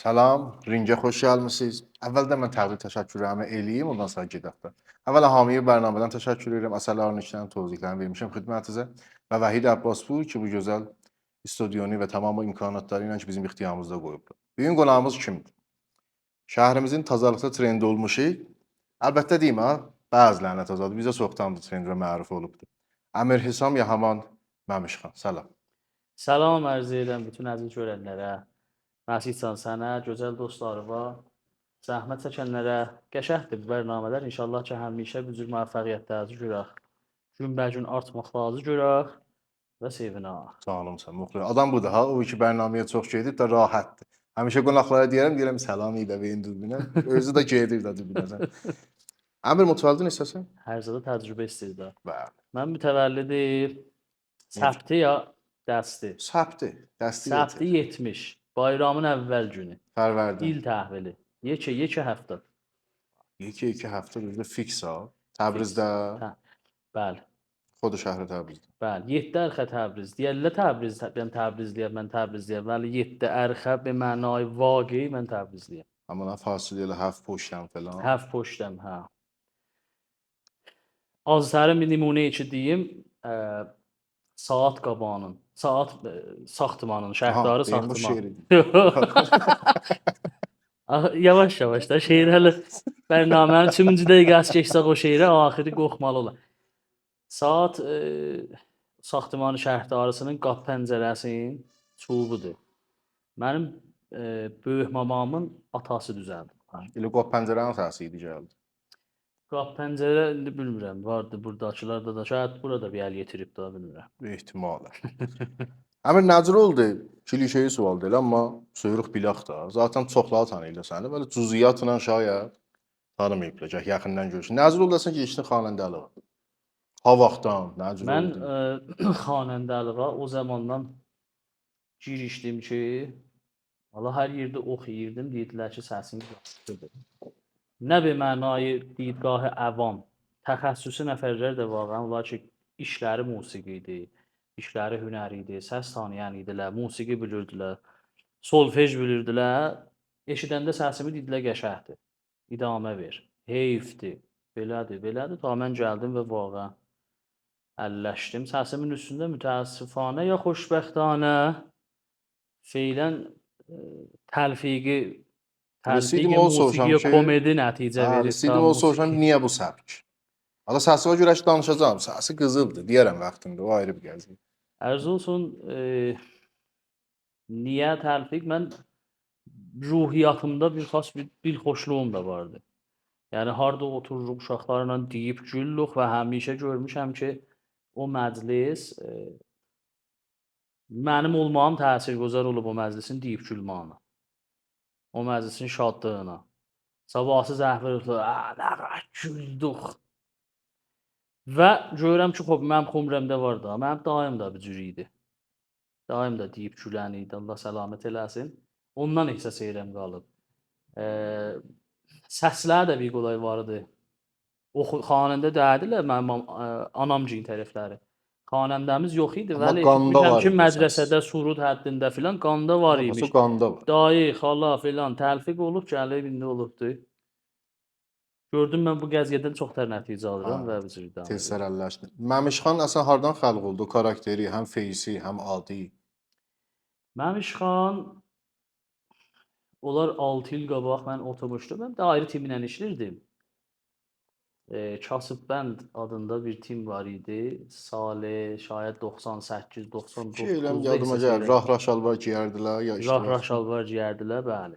Salam, Ringə xoş gəlmisiniz. Əvvəldən mən təbrik təşəkkürlərimi eləyim, ondan sonra gedək də. Əvvəla hamıya bərnamədən təşəkkür edirəm. Əsərlərin işlərini, toziklərini vermişəm xidmətinizə və Vahid Abbaspur ki, bu gözəl studionu və tamam imkanatları ilə ki, bizim ixtiyarımızda qoyubdur. Bu gün qonağımız kimdir? Şəhrimizin tazəlikdə trendi olmuşu, əlbəttə deyim ha, bəzilərinə təzadür, bizə çoxdandır trend və məruf olubdur. Əmir Hisam Yahaman Məmişxan, salam. Salam arz edirəm bütün əziz görənlərə, Nəsihcan sənə, gözəl dostlarıma, zəhmət çəkənlərə. Qəşəngdir bu bərnamələr. İnşallah ki, həmişə bu cür müvəffəqiyyətlərinizi görək. Günbəgün artmaqlarınızı görək və sevinək. Canımsan, müxlis. Adam budur ha, o ki bərnaməyə çox gedib də rahatdır. Həmişə qonaqlara deyirəm salam iyi də verin düzbünə. Özü də gedir də düzbünə. Əmir mutfaqdan istəsən? Hər zada təcrübə istəyir. Bəli. Mən mütəvəllidi səbti ya dəsti. Səbti, dəsti Səbti yetir. 70. Bayramın əvvəl günü. Fərvərdən. İl təhvili. Yekə həftə. 2 həftə bizdə fiks ha. Təbrizdə, Bəli. Xodu şəhəri Təbrizdə. Bəli, 7 ərxə Təbriz. Deyirlər Təbriz, mən Təbrizliyəm, mən Təbrizliyəm. Bəli, 7 ərxə be mənay vaqe mən Təbrizliyəm. Amma fasilə ilə həf poştəm falan. Həf poştəm, hə. Aztərin bir nümunə ki deyim, saat qabanın, saat saxtmanın, şərhdarı saxtman. Yavaş-yavaş da şeir hələ bərnamənin 3-cü dəqiqəsi keçsək o şeirə axırı qoxmalı olar. Saat saxtmanı şərhdarısının qapı pəncərəsinin çubuğudur. Mənim böyük mamamın atası düzəldi. Elə qapı pəncərənin səsi idi gəldi. Qapı pəncərə indi bilmirəm, vardı burdakılarda da, şayad burada bir əl yetirib də bilmirəm. Ehtimalə. Əmir nəcür oldu? Klişeyi sual deyil, amma söyürük bilək da. Zaten çoxları tanıyırlar səni. Belə cüziyyatla şayət tanımayıblar, yaxından görürsün. Nəcür oldu ki, keçdin xanəndəliyə? Ha vaxtdan nəcür mən, oldu? Mən xanəndəliyə o zamandan girişdim ki, valla hər yerdə oxuyurdım, deyirdilər ki, səsin yaxşıdır. Nə bir mənayı didgahı əvam, təxəssüsü nəfərlər də var, onlar ki, işləri musiqi idi, işləri hünəri idi, səs tanıyan idilər, musiqi bilirdilər, solfej bilirdilər. Eşidəndə səsimi dedilər qəşəngdir, idamə ver, heyfdir, belədir. Ta mən gəldim və vaqəən əlləşdim. Səsimin üstündə mütəəssifanə ya xoşbəxtanə feilən təlfiqi musiqiyə komedi nəticə verir. İstəyirdim o soruşam, niyə bu səbk? Ala səsi var görək danışacağam. Səsi qızıldır, deyərəm vaxtında, o ayrı bir gəzir. Ərz olsun, niyə təlfiq? Mən ruhiyyatımda bir xas bir xoşluğum da vardı. Yəni harda otururuq uşaqlarla deyib gülürük və həmişə görmüşəm ki, o məclis mənim olmağım təsirgüzar olub o məclisin deyib gülmağına. O məclisin şadlığına. Sabahsız əhvəl nə güldük. Və görürəm ki, mənim xumrəmdə var da, mənim daim da bu cür idi. Daim da deyib gülən idi, Allah səlamət eləsin. Ondan ehsas edirəm qalıb. Səslər də bir qolay vardı. O xanəndə dəyədilər mənim anamcığın tərəfləri. Xanəndəmiz yox idi, vəli eşitmişəm ki, mədrəsədə, surud həddində filan qanda var imiş. Qanda var. Dayı, xala filan təlfiq olub, gəlib indi olubdu. Gördüm mən bu qəziyyədən çox tər nəticə alıram və bu cür idam edirəm. Tez sərəlləşdi. Məmişxan əsən hardan xəlq oldu? Karakteri, həm feysi, həm adi. Məmişxan onlar 6 il qabaq mən oturmuşdum. Mən də ayrı timlə işləyirdim. Kasıbbənd adında bir tim var idi. Salih, şayət 98, 99. Ki eləm yadıma gəlir. Rah-rah şalvar geyərdilər ya işte. Rah-rah şalvar geyərdilər, bəli.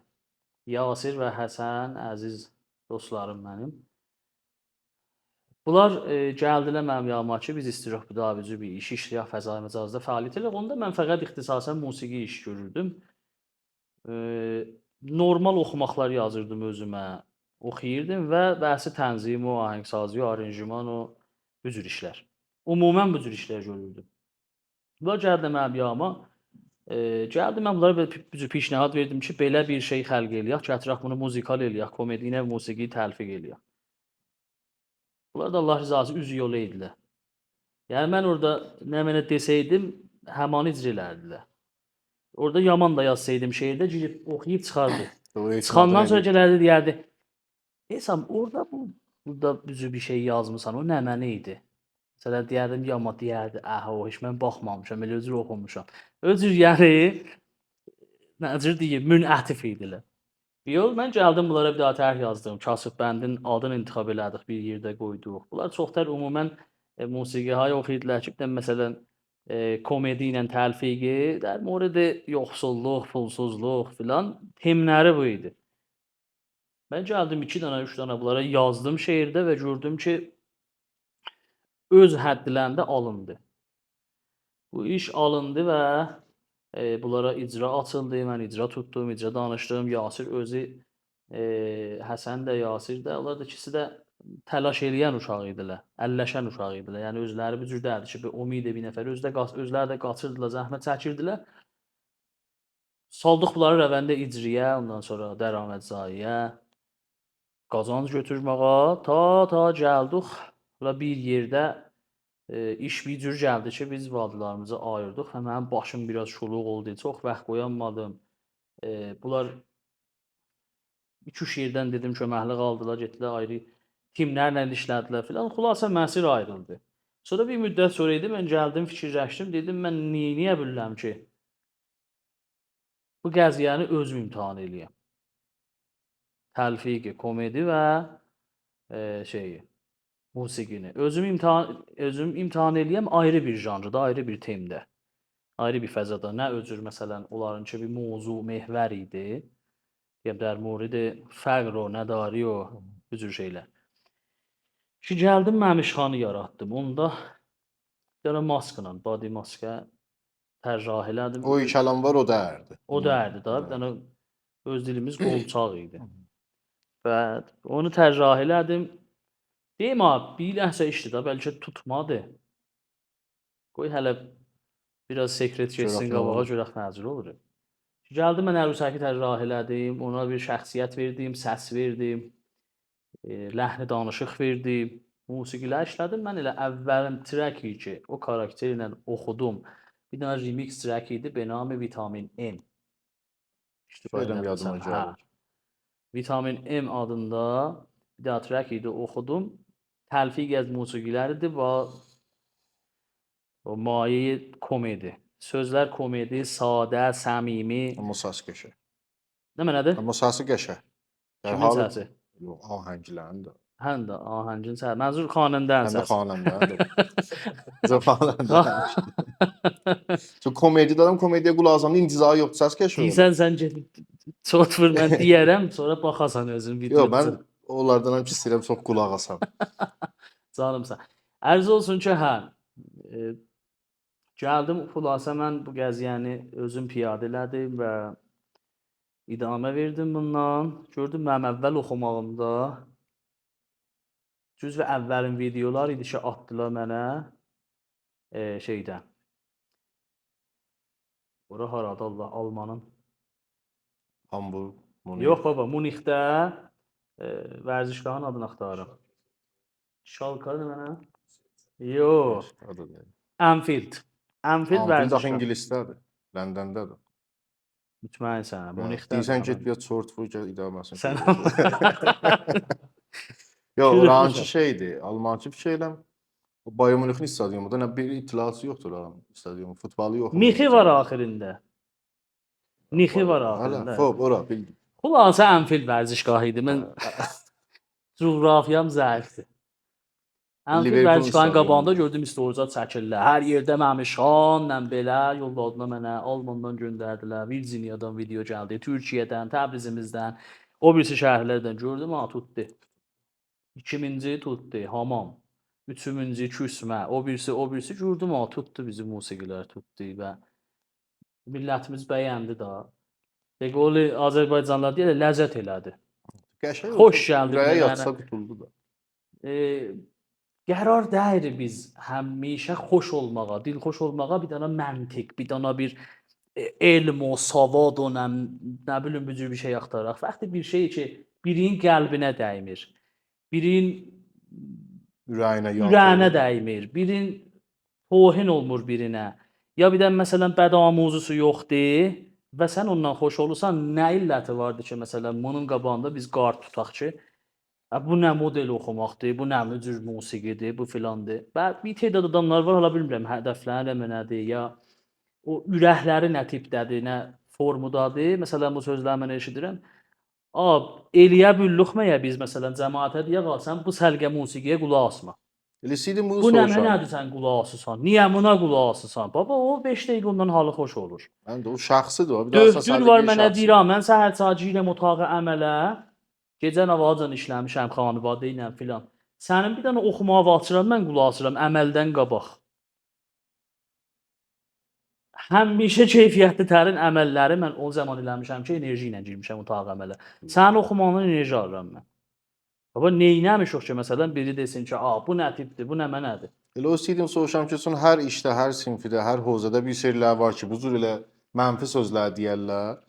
Yasir və Həsən əziz dostlarım mənim. Bunlar gəldilər mənim yanıma ki, biz istəyirik bu davacı bir iş işləyək fəzai məcazda fəaliyyət eləyək. Onda mən fəqət ixtisasən musiqi iş görürdüm. Normal oxumaqlar yazırdım özümə. Oxuyurdum və bəhsi tənzim, o ahəngsazi, o aranjman, o bu cür işlər. Ümumən bu cür işlər görürdüm. Bunlar gəldi mənim yanıma. Gəldi mən bunlara bu cür pişnahad verdim ki, belə bir şey xəlq eləyək, gətirək bunu muzikal eləyək, komedi ilə musiqi təlfiq eləyək. Bunlar da Allah rızası üzü yolu idilər. Yəni mən orada nə mənə desəydim, həmanı icra elədilər. Orada yaman da yazsaydım şeirdə girib oxuyub çıxardı. O Çıxandan sonra etimadını gələrdi deyərdi: "Hesam orada burada düzü bir şey yazmısan, o nə mənə idi?" Məsələn deyərdim yama deyərdi: "Əhə o heç mən baxmamışam, elə özür oxumuşam." Özür yəni necə deyim, münətif idilər. Yox, mən gəldim bunlara bir daha tərh yazdım. Kasıb bəndin adını intiqab elədik, bir yerdə qoyduq. Bunlar çoxtər ümumən musiqiهای oxuyurdular ki, bir də məsələn komedi ilə təlfiqi, در مورد yoxsulluq, pulsuzluq filan temləri bu idi. Mən gəldim 2 dənə, 3 dənə bunlara yazdım şeirdə və gördüm ki, öz həddilərində alındı. Bu iş alındı və bunlara icra açıldı, mən icra tutdum, icra danışdım. Yasir özü, Həsən də, Yasir də, onlar da ikisi də təlaş eləyən uşaq idilər, əlləşən uşaq idilər. Yəni özləri bu cürdədir ki, bir umid bir nəfər özləri də qaçırdılar, zəhmət çəkirdilər. Saldıq bunları rəvəndə icriyə, ondan sonra dərəmətzayiyə, qazanc götürməyə, ta gəldik və bir yerdə iş bir cür gəldi ki, biz vadilarımızı ayırdıq və mənim başım biraz şuluq oldu, çox vaxt qoyanmadım. Bunlar 2-3 yerdən dedim köməkli qaldılar, getdilər ayrı timlərlə işlədilər filan. Xülasə məsir ayrıldı. Sonra bir müddət sonra idi, mən gəldim, fikirləşdim, dedim mən niyə bilirəm ki, bu qəziyyəni özüm imtahan eləyəm. Təlfiqi, komedi və şeyi, musiqini. Özüm imtahan eləyəm ayrı bir janrda, ayrı bir temdə, ayrı bir fəzada. Nə özür məsələn onlarınki bir mövzu, mehvər idi. Ya در مورد فقر و نداری و bu cür şeylər. Ki gəldim məmişxanı yaratdım. Onda bir dənə maskla, body maska tərcih elədim. o işələn var, o dərdi. O dərdi da, bir dənə öz dilimiz qolçaq idi. Və onu tərcih elədim. Deyim abi, bir ləhsə işdi da, bəlkə tutmadı. Qoy hələ biraz sekret keçsin Görək nə qabağa, olur. görək nəcür olur. Gəldim mən ərusəki tərcih elədim, ona bir şəxsiyyət verdim, səs verdim, ləhni danışıq verdim, musiqilər işlədim. Mən elə əvvəlin treki ki, o karakterlə oxudum. Bir dənə remix track idi, be nami Vitamin M. Şeydən yadıma gəlir. Vitamin M adında bir dənə track idi, oxudum. Təlfiq az musiqilər idi və o maye komedi. Sözlər komedi, sadə, səmimi. Amma səs qəşəng. Nə mənədir? Amma səsi qəşəng. Kimin səsi? Yox, ahənglərin də. Həm də ahəngin səsi. Mənzur xanəndənin Həm də səsi. xanəndədir. Xanəndə. Çünki komediyadan komediya qulaq asanda intizarı yoxdur, səs qəşəng olur. Deyirsən sən get çox vur mən deyərəm, sonra baxasan özün Yox, mən videoda. onlardan həm ki istəyirəm çox qulaq asam. Canımsan. Ərz olsun ki, hə. Gəldim xülasə mən bu qəziyyəni özüm piyadə elədim və idamə verdim bundan. Gördüm mənim əvvəl oxumağımda cüz və əvvəlin videolar idi ki, atdılar mənə şeydən. Ora harada Allah Almanın? Hamburg, Munih. Yox baba, Munixdə vərzişgahın adını axtarıram. Şalkadır mənə? Yox, Adı deyil. Anfield. Anfield Anfield axı vərzişgahı. ingilisdədir. Londondədir. Mütməyyinsən, Munixdə. Deyirsən get bir short vur gəl idarəsin. Sən Yox, Kürük orançı müsən? şeydir. Almançı bir şeylə Bayern Münixin stadionunda nə bir itilası yoxdur oranın stadionu. Futbolu yox. Mixi var axirində. Mixi var Hələ, axirində. xoş, ora bildim. Xülasə Anfield vərzişgahı idi. Mən coğrafiyam zəifdir. Anfield Liverpool vərzişgahının stadionu. qabağında gördüm istorca çəkirlər. Hər yerdə məmişxanla belə yolladılar mənə. Almandan göndərdilər. Virginiyadan video gəldi. Türkiyədən, Təbrizimizdən, o birisi şəhərlərdən gördüm, ha tutdu. 2000-ci tutdu, hamam. 3000-ci küsmə, o birisi gördüm, ha tutdu bizi musiqilər tutdu və millətimiz bəyəndi də. Deqoli Azərbaycanlılar deyə ləzzət elədi. Qəşəng. Xoş gəldin Ürəyə mənə. yatsa qutuldu da. Qərar deyil biz həmişə xoş olmağa, dilxoş olmağa bir dənə məntiq, bir dənə bir elm o, savad o, nə bilim bu cür bir şey axtaraq. Vaxtı bir şey ki, birinin qəlbinə dəymir. Birinin Ürəyinə ürəyinə dəymir. Birin tohin olmur birinə. Ya bir də məsələn bəda mövzusu yoxdur və sən ondan xoş olursan, nə illəti vardı ki, məsələn bunun qabağında biz qard tutaq ki, bu nə model oxumaqdır, bu nə cür musiqidir, bu filandır. Və bir tədad adamlar var, hala bilmirəm hədəfləri nədir, ya o ürəkləri nə tipdədir, nə formudadır. Məsələn bu sözləri mən eşidirəm. Eləyə billuq məyə biz məsələn cəmaətə deyək, sən bu səlqə musiqiyə qulaq asma. Elə istəyirdim bunu Bu nə soruşam. nədir sən qulaq asırsan? Niyə buna qulaq asırsan? Baba o 5 dəqiqə ondan halı xoş olur. Mən də o şəxsidir o. Bir daha Döhdür var mənə deyirəm, mən səhər çağı girirəm otağa əmələ. Gecə navacan işləmişəm xanvadə ilə filan. Sənin bir dənə oxumağa vaxtıram, mən qulaq asıram əməldən qabaq. Həmişə keyfiyyətli tərin əməlləri mən o zaman eləmişəm ki, enerji ilə girmişəm otağa əmələ. Sənin oxumağından enerji alıram mən. Baba neynəmişik ki, məsələn biri desin ki, bu nə tipdir, bu nə mənədir. Elə o istəyirdim soruşam ki, son hər işdə, hər sinfidə, hər hozada bir serilər var ki, bu cür elə mənfi sözlər deyərlər.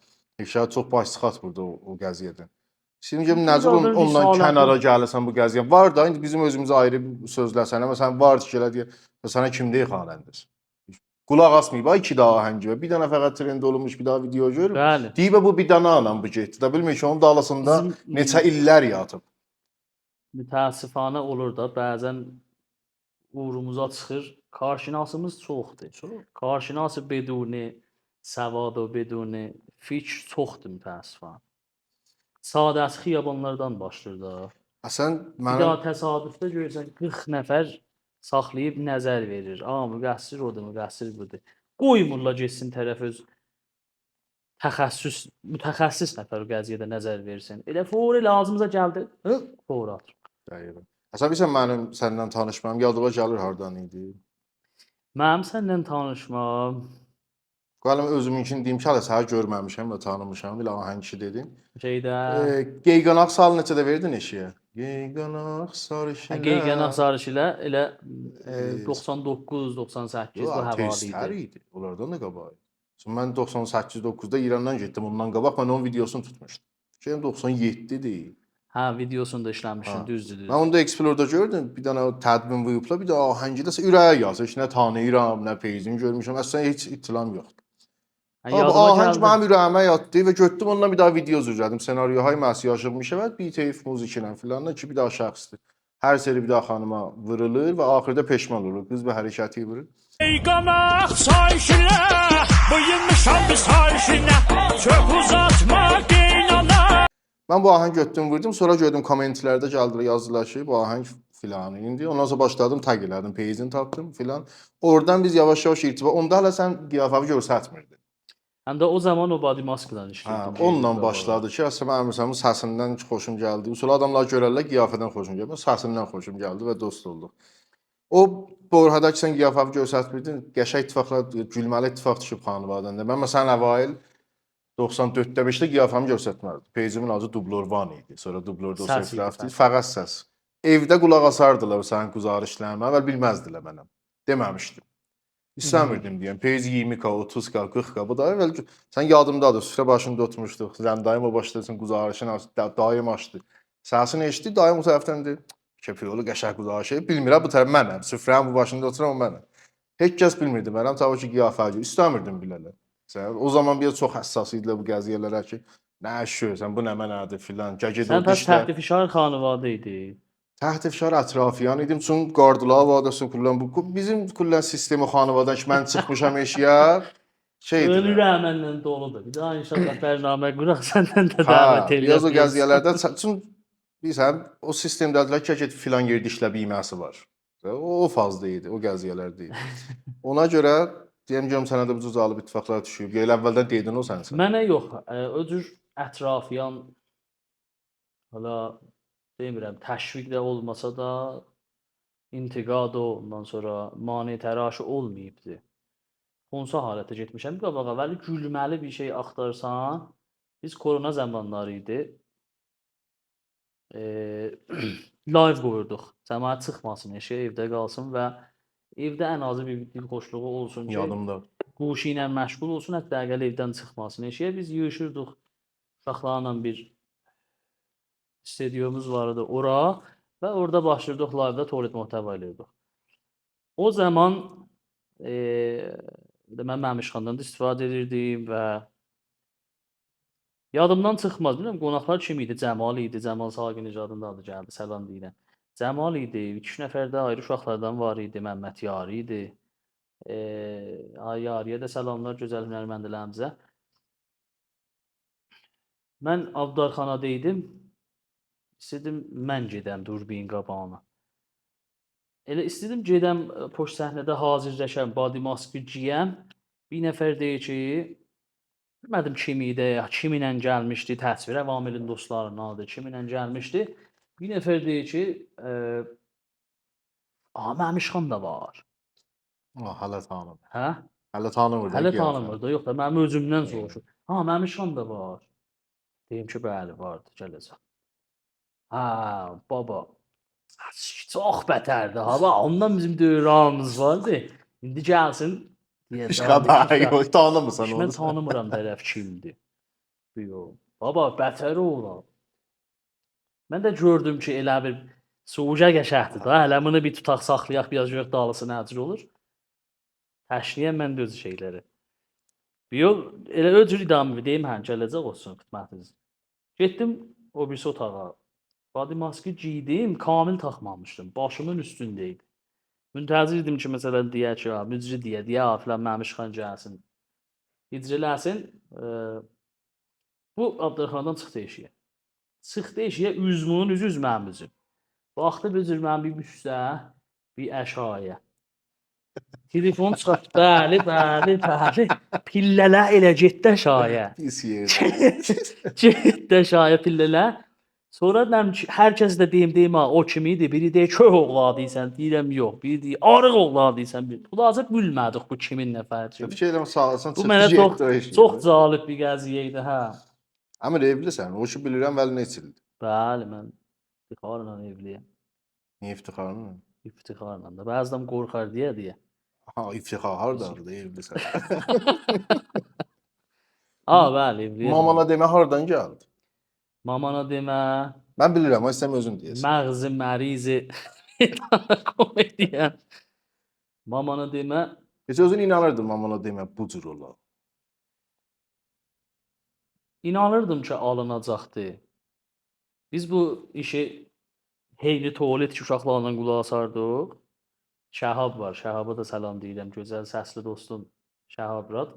Şəhər çox baş çıxart burada o qəziyyədən. İstəyirdim ki, necə ondan kənara gəlirsən bu qəziyyə? Var da, indi bizim özümüzə ayrı sözlər sənə. Məsələn, var ki, elə deyir, sənə kim deyir xanəndəs? Qulaq asmayıb, iki daha ahəngi və bir dənə fəqət trend olunmuş bir daha video görüb. Bəli. Deyib bu bir dənə anam bu getdi. Da bilmir ki, onun dalasında neçə illər yatıb. Mütəəssifanə olur da, bəzən uğrumuza çıxır. Karşinasımız çoxdur. Karşinası beduni səvad və beduni fikr çoxdur mütəəssifanə. Sadəsi xiyabanlardan başlayır da. Əsən Bir mənim daha təsadüfdə görürsən 40 nəfər saxlayıb nəzər verir. Müqəssir odur, müqəssir budur. Qoymurlar getsin tərəf öz mütəxəssis nəfər o qəziyyədə nəzər versin. Elə fori lazımıza gəldi, fori atır. Dəqiqən. Əsən bilirsən mənim səndən tanışmam yadıma gəlir hardan idi? Mənim səndən tanışmam Qalım özümünkini deyim ki, hələ səni görməmişəm və tanımışam. Elə ahəngçi dedim. şeydə Qeyqanaq salı neçədə verdin eşiyə? Qeyqanaq sarışınlar. Qeyqanaq sarışıla elə 99, 98 bu həvalı idi. idi. Onlardan da qabaq. Sonra mən 98-9-da İrandan getdim. Ondan qabaq mən onun videosunu tutmuşdum. Şeyim 97-dir. Hə, videosunu da işləmişdin, düzdür. Mən onda Explore-da gördüm. Bir dənə tədvin vurublar, bir də ahəngidə ürəyə yazır. Heç nə tanıyıram, nə peyzini görmüşəm. Əslən heç ittilam yoxdur. Ahəng mənim ürəyimə yatdı və götürdüm ondan bir daha video düzəltdim. Senaryohay məsi yaşılmışam və BTF musiqi ilə filanla ki bir daha şəxsdir. Hər seri bir daha xanıma vurulur və axırda peşman olur. Qız və hərəkəti vurur. Qeyqanaq sayışına, bıyınmışam bir sayışına, çox uzatma qeynana. Mən bu ahəng götürdüm, vurdum. Sonra gördüm kommentlərdə gəldilər, yazdılar ki, bu ahəng filan indi. Ondan sonra başladım, tag elədim, peyzini tapdım filan. Oradan biz yavaş-yavaş irtibat. Onda hələ sən qiyafəvi göstərmirdin. Həm də o zaman o body mask-dan işləyirdim. Onunla başladı ki, əslində mənim səsindən xoşum gəldi. Usul adamlar görərlər qiyafədən xoşum gəldi. Səsindən xoşum gəldi və dost olduq. O borhada ki, sən qiyafəvi göstərmirdin, qəşəng ittifaqlar, gülməli ittifaq düşüb xanvadəndə. Mən məsələn əvvəl 94-də 5-də qiyafəmi göstərtmərdim. Peycimin adı Dublor Van idi. Sonra Dublorda o sərfrafdı. Fəqət səs. Evdə qulaq asardılar sənin quzarışlarına, əvvəl bilməzdilər mənəm. Deməmişdim. İstəmirdim deyəm. Peyz 20k, 30k, 40k. Bu da əvvəl sən yadımdadır. Süfrə başında oturmuşduq. Zəndayım o başlasın quzarışın daim açdı. Səsini eşitdi, daim o tərəfdən dedi, "Kəpiyolu qəşəng quzarışı." Bilmirəm bu tərəf mənəm. Süfrənin bu başında oturan mənəm. Heç kəs bilmirdi mənəm. Təbii ki, qiyafəci. İstəmirdim bilələr. O zaman bir çox həssas idilər bu qəziyyələrə ki, nə şöysən, bu nə mənadır filan. Sən tərs təhdif işarə xanvadə idi. Təhdif işar ətrafiyan idim. Çünki qardılar vadası kullan bu bizim kullan sistemi xanvadan ki, mən çıxmışam eşiyə şeydir. Ölür əməllə doludur. Bir daha inşallah bərnamə quraq səndən də dəvət eləyək. Biraz o qəziyyələrdə çünki bilirsən, o sistemdədilər ki, filan yerdə işləb yeməsi var. O fazla idi, o qəziyyələrdə idi. Ona görə deyəm görüm sənə də bu cür alıb ittifaqlar düşüb. Elə əvvəldən dedin o sənsən. Mənə yox, o cür ətrafiyan hala demirəm, təşviq də olmasa da intiqad ondan sonra mane təraşı olmayıbdı. Onsa halətə getmişəm qabağa. Vəli gülməli bir şey axtarsan, biz korona zamanları idi. Live qoyurduq. Cəmaət çıxmasın, eşiyə evdə qalsın və evdə ən azı bir dil xoşluğu olsun ki, Yadımda. quşu ilə məşğul olsun, hətta əgər evdən çıxmasın. Eşiyə biz yığışırdıq uşaqlarla bir stüdyomuz vardı ora və orada başladıq live-da tualet muhtəva eləyirdik. O zaman mən Məmişxandan da istifadə edirdim və yadımdan çıxmaz. Bilmirəm qonaqlar kim idi? Cəmal idi. Cəmal Saqinicadın da adı gəldi. Salam deyirəm. Cəmal idi. 2-3 nəfər də ayrı uşaqlardan var idi. Məmməd Yari idi. Ay Yariyə də salamlar gözəl hünərməndlərimizə. Mən Abdarxanada idim. İstədim mən gedəm durbin qabağına. Elə istədim gedəm poşt səhnədə hazırlaşam, body maskı geyəm. Bir nəfər deyir ki, bilmədim kim idi, kiminlə gəlmişdi, təsvir əvamilin dostlarından adı, kiminlə gəlmişdi. Bir nəfər deyir ki, Məmişxan da var. Hələ tanımır. Hə? Hələ tanımır da. Hələ qiyafət. tanımır da, yox da mənim özümdən soruşur. Məmişxan da var. Deyim ki, bəli, vardı, gələcəm. Baba. Çox bətərdir ha. Ondan bizim dövrəmiz vardı. İndi gəlsin deyə. İşqada yox, tanımırsan Mən onu. tanımıram tərəf kimdir. Yox. Baba, bətər olar. Mən də gördüm ki, elə bir soğuca qəşəhdir da. Hələ bunu bir tutaq saxlayaq, biraz görək dalısı nəcür olur. Təşniyəm mən də öz şeyləri. Yox, elə öcür idamı deyim, gələcək olsun xidmətiniz. Getdim o birisi otağa. Body maskı giydim, kamil taxmamışdım. Başımın üstündeydi. Müntəzir idim ki, məsələn deyək ki, mücri deyə filan Məmişxan gəlsin. İcrələsin. Bu Abdurxandan çıxdı eşiyə. Çıxdı eşiyə üzümün üzü mənim üzüm. Baxdı bir cür mənim bir üstə, bir əşaya. Telefon çıxart. Bəli. Pillələ elə getdi əşaya. Pis yerdə. Getdi əşaya pillələ. Sonra hər kəs də deyim o kim idi? Biri deyir köh oğladıysan, deyirəm yox. Biri deyir arıq oğladıysan. Xülasə bilmədik bu kimin nəfərdir. Fikir eləm sağlasan Bu mənə çıxdı. çox cəlib bir qəziyyə idi, hə. Amma evlisən, o işi bilirəm, vəli neçildir? Bəli, mən iftixarla evliyəm. Niyə iftixarla? İftixarla da. Bəzən qorxar deyə. İftixar hardadır evlisən? Bəli, evliyəm. Mamana demə hardan gəldi? Mamana demə. Mən bilirəm, o istəm özün deyəsən. Məğzi mərizi komediyan. Mamana demə. Heç özün inanırdın mamana demə bu cür olar. İnanırdım ki, alınacaqdı. Biz bu işi heyli tualet uşaqlarla qulaq asardıq. Şəhab var. Şəhaba da salam deyirəm. Gözəl səsli dostum Şəhab Rad.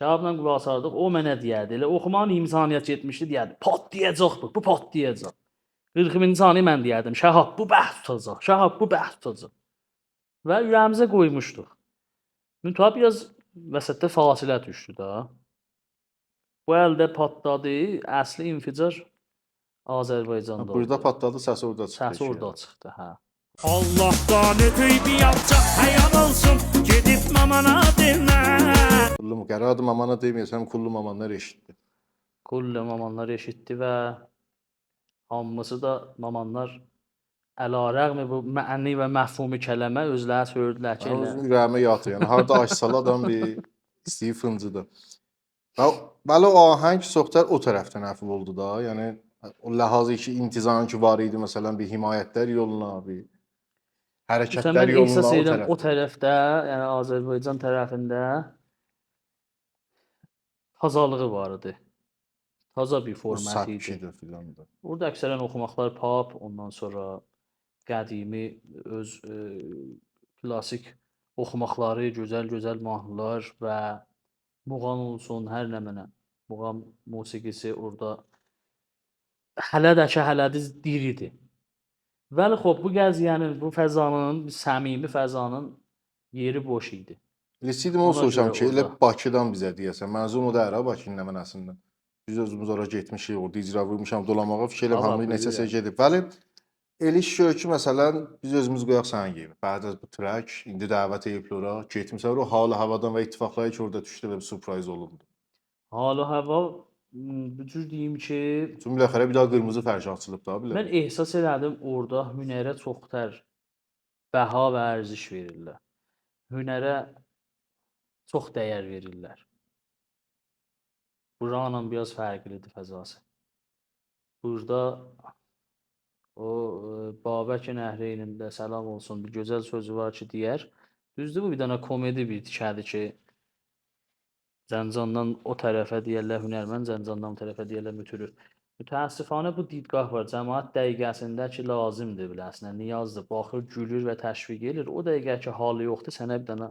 Şəhabla qulaq asardıq. O mənə deyərdi. Elə oxumanın imzaniyyət etmişdi deyərdi. Patlayacaq bu patlayacaq. 40.000 saniyə mən deyərdim. Şəhab bu bəhs tutacaq. Şəhab bu bəhs tutacaq. Və ürəyimizə qoymuşduq. Müntəha biraz vəsətdə fasilə düşdü da. Bu əldə patladı. Əsli inficar Azərbaycanda oldu. Burada patladı, səsi orada çıxdı. Səsi orada çıxdı, hə. Allah'tan ötüy bir yapacak hayal olsun. Gidip mamana demə. Kullum qərardı mamana deməyəsəm, kullu mamanlar eşitdi. Kullu mamanlar eşitdi və hamısı da mamanlar əlarəğmi bu mə'ni və məfhumi kələmə özləri söylədilər ki, elə. Ürəyimə yatır. Yəni harda açsalar adam bir istəyir fıncıdır. Bəli o ahəng soxtar o tərəfdən əfv oldu da. Yəni o ləhazı ki intizamın ki var idi məsələn bir himayətlər yoluna, bir hərəkətlər yoluna o tərəfdə, yəni Azərbaycan tərəfində tazalığı var idi. Taza bir format idi. Orada əksərən oxumaqlar pop, ondan sonra qədimi öz klassik oxumaqları, gözəl mahnılar və muğam olsun, hər nə mənə. Muğam musiqisi orada hələdir diridir. Vəli xob bu qəziyyənin, bu fəzanın, səmimi fəzanın yeri boş idi. İstəyirdim onu soruşam ki, elə Bakıdan bizə deyəsən. Mənzum o da əra Bakının əmənəsindən. Biz özümüz ora getmişik, orada icra vurmuşam, dolamağa fikir elə hamı neçəsə gedib. Bəli, Eliş şöyle ki məsələn biz özümüz qoyaq sənə yeyib. Bəzi bu track indi dəvət ediblər ora. Getmişlər o halı havadan və ittifaqları ki orada düşdü və bir surprise olundu. Halı hava bu cür deyim ki, Cümləxərə bir daha qırmızı fərş açılıb da bilə. Mən ehsas elədim orada hünərə çox tər bəha və ərziş verirlər. Hünərə çox dəyər verirlər. Buranın biraz fərqlidir fəzası. Burada o Babək Nəhrinin də salam olsun bir gözəl sözü var ki, deyər. Düzdür bu bir dənə komedi bir tikədir ki, Zəncandan o tərəfə deyirlər hünərmənd, Zəncandan o tərəfə deyirlər mütürür. Mütəəssifanə bu didgah var. Cəmaət dəqiqəsində ki, lazımdır biləsinə, niyazdır, baxır, gülür və təşviq edir. O dəqiqə ki, halı yoxdur, sənə bir dənə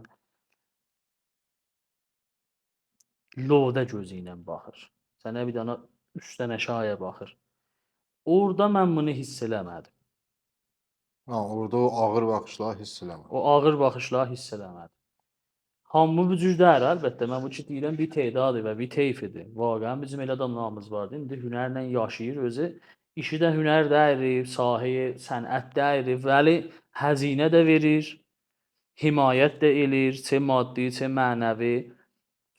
lovdə gözü ilə baxır. Sənə bir dənə üstdən aşağıya baxır. Orda mən bunu hiss eləmədim. Ha, orada o ağır baxışlar hiss eləmir. O ağır baxışlar hiss eləmədim. Hamı bu cür deyil, əlbəttə. Mən bu ki deyirəm bir tedadır və bir teyfidir. Vaqəən bizim elə adamlarımız vardı. İndi hünərlə yaşayır özü. İşi də hünər deyir, sahəyi sənət deyir, vəli həzinə də verir, himayət də eləyir, çə maddi, çə mənəvi.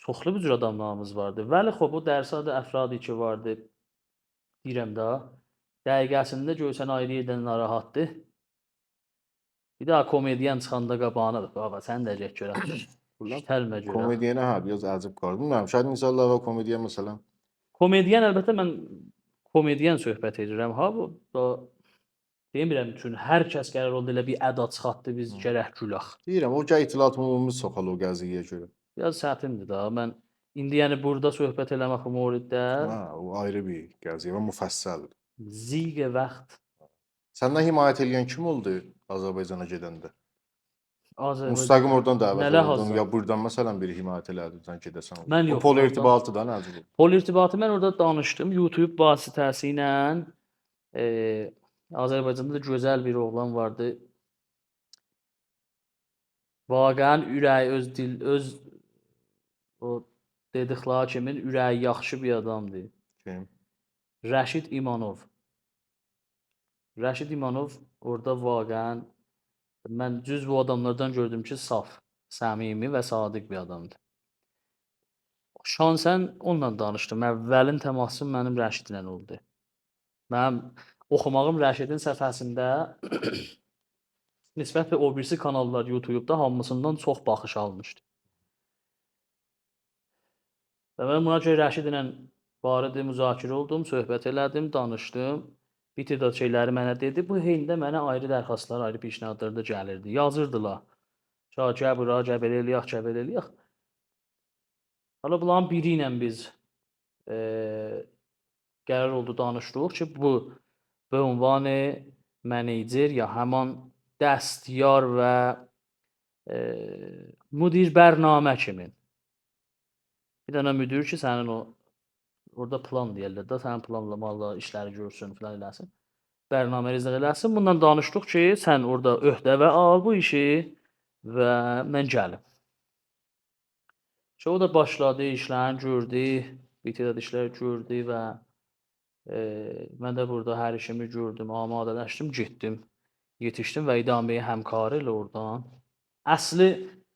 Çoxlu bu cür adamlarımız vardı. Vəli xop o dərsadə əfradi ki vardı. Deyirəm də, dəqiqəsində görsən ayrı yerdən narahatdır. Bir daha komediyan çıxanda qabağına da, baba sən də get görəm. İştəlmə görə. Komediyənə hə, biraz əcib qaldı. Bilmirəm, şaید insanlar və komediya məsələn. Komediyan əlbəttə mən komediyan söhbət edirəm. Ha bu da demirəm üçün hər kəs qərar oldu elə bir əda çıxartdı biz gərək gülək. Deyirəm, o gəl itilat ümumi soxal o qəziyyəyə görə. Biraz çətindir da. Mən indi yəni burada söhbət eləmək bu moriddə Ha, o ayrı bir qəziyyə və müfəssəldir. ziqə vaxt Səndən himayət edən kim oldu Azərbaycana gedəndə? Azərbaycan Müstəqim oradan dəvət Nələ olundun hazır? ya burdan məsələn bir himayət elədi sən gedəsən. Mən O yox, pol oradan- irtibatıdan necə? Pol irtibatı mən orada danışdım. YouTube vasitəsi ilə Azərbaycanda da gözəl bir oğlan vardı. Vaqəən ürəyi öz o dedikləri kimi ürəyi yaxşı bir adamdır. Kim? Rəşid İmanov. Rəşid İmanov orada vaqəən mən düz bu adamlardan gördüm ki, saf, səmimi və sadiq bir adamdır. Şansən onunla danışdım. Əvvəlin təmasım mənim Rəşidlə oldu. Mənim oxumağım Rəşidin səhifəsində nisbətən o birisi kanallar YouTube-da hamısından çox baxış almışdı. Və mən buna görə Rəşidlə barədə müzakirə oldum, söhbət elədim, danışdım. Bir tədad şeyləri mənə dedi. Bu heyndə mənə ayrı dərxastlar, ayrı pişnahadlar da gəlirdi. Yazırdılar. Gəl bura, gəl belə eləyək, gəl belə eləyək. Hala bunların biri ilə biz qərar oldu danışdıq ki, bu ünvanı menecer ya həman dəstyar və müdir bərnamə kimi. Bir dənə müdir ki, sənin o orada plan deyirlər də, sənin planlamalı işləri görsün, filan eləsin. Bərnamə rizq eləsin. Bundan danışdıq ki, sən orada öhdəvə al bu işi və mən gəlim. O da başladı, işlərini gördü, bitirdi işləri gördü və mən də burada hər işimi gördüm, amadələşdim, getdim. Yetişdim və idaməyə həmkarı ilə oradan. Əsli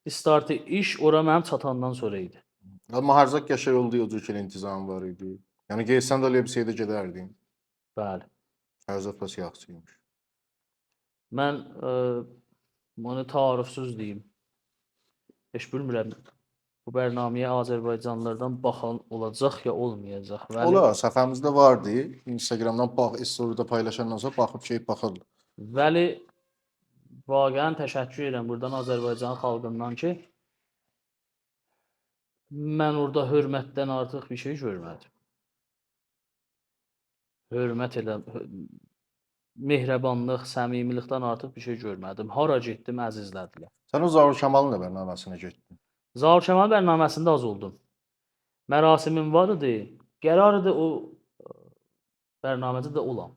startı iş ora mənim çatandan sonra idi. Amma Harzaq yaşar oldu o cür ki intizam var idi. Yəni gəlsən də elə bir şeydə gedərdin. Bəli. Harzaq bəs yaxşıymış. Mən bunu tarifsiz deyim. Heç bilmirəm. Bu bərnaməyə Azərbaycanlılardan baxan olacaq ya olmayacaq. Ola, səhifəmizdə vardı. Instagramdan bax, story-da paylaşandan sonra baxıb şeyib baxırdı. Vəli vaqəən təşəkkür edirəm buradan Azərbaycan xalqından ki, mən orada hörmətdən artıq bir şey görmədim. Hörmət elə mehribanlıq, səmimilikdən artıq bir şey görmədim. Hara getdim, əzizlədilər. Sən o Zaur Kamalın da bərnaməsinə getdin. Zaur Kamal bərnaməsində az oldum. Mərasimin var idi. Qərar idi o bərnamədə də olam.